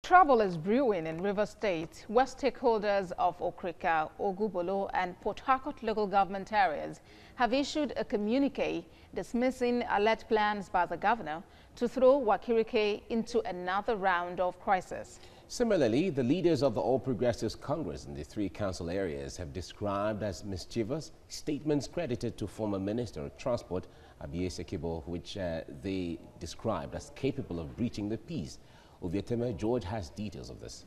Trouble is brewing in Rivers State, where stakeholders of Okrika, Bolo, and Port Harcourt local government areas have issued a communique dismissing alleged plans by the governor to throw Wakirike into another round of crisis. Similarly, the leaders of the All Progressives Congress in the three council areas have described as mischievous statements credited to former Minister of Transport Abiye Sekibo, which they described as capable of breaching the peace. Ovieteme George has details of this.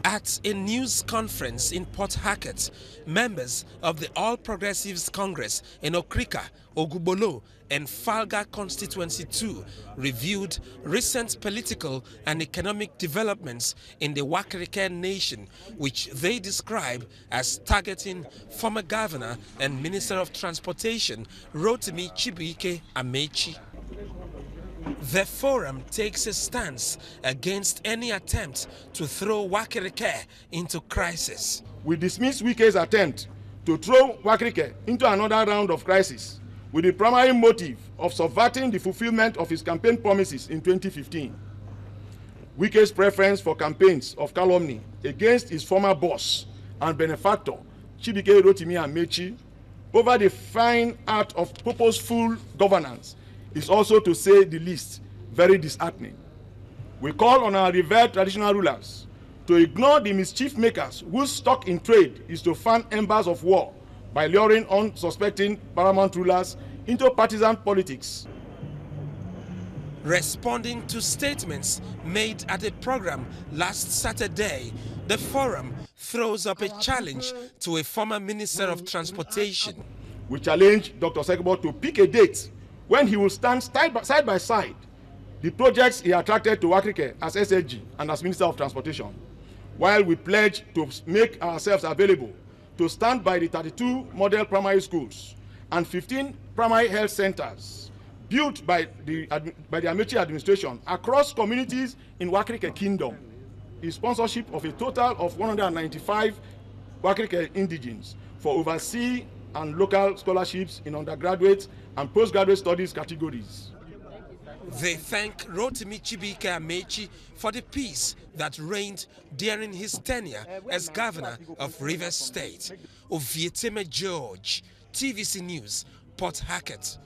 At a news conference in Port Harcourt, members of the All Progressives Congress in Okrika, Bolo, and Falga Constituency 2 reviewed recent political and economic developments in the Wakirike nation, which they describe as targeting former Governor and Minister of Transportation Rotimi Amaechi. The forum takes a stance against any attempt to throw Wakirike into crisis. We dismiss Wike's attempt to throw Wakirike into another round of crisis with the primary motive of subverting the fulfillment of his campaign promises in 2015. Wike's preference for campaigns of calumny against his former boss and benefactor, Rotimi Amaechi, over the fine art of purposeful governance is also, to say the least, very disheartening. We call on our revered traditional rulers to ignore the mischief makers whose stock in trade is to fan embers of war by luring unsuspecting paramount rulers into partisan politics. Responding to statements made at a program last Saturday, the forum throws up a challenge to a former Minister of Transportation. We challenge Dr. Sekibo to pick a date when he will stand side by side the projects he attracted to Wakirike as SSG and as Minister of Transportation, while we pledge to make ourselves available to stand by the 32 model primary schools and 15 primary health centers built by the Amaechi administration across communities in Wakirike Kingdom, in sponsorship of a total of 195 Wakirike indigenes for overseas and local scholarships in undergraduate and postgraduate studies categories. They thank Rotimi Amaechi for the peace that reigned during his tenure as governor of Rivers State. Ovieteme George, TVC News, Port Harcourt.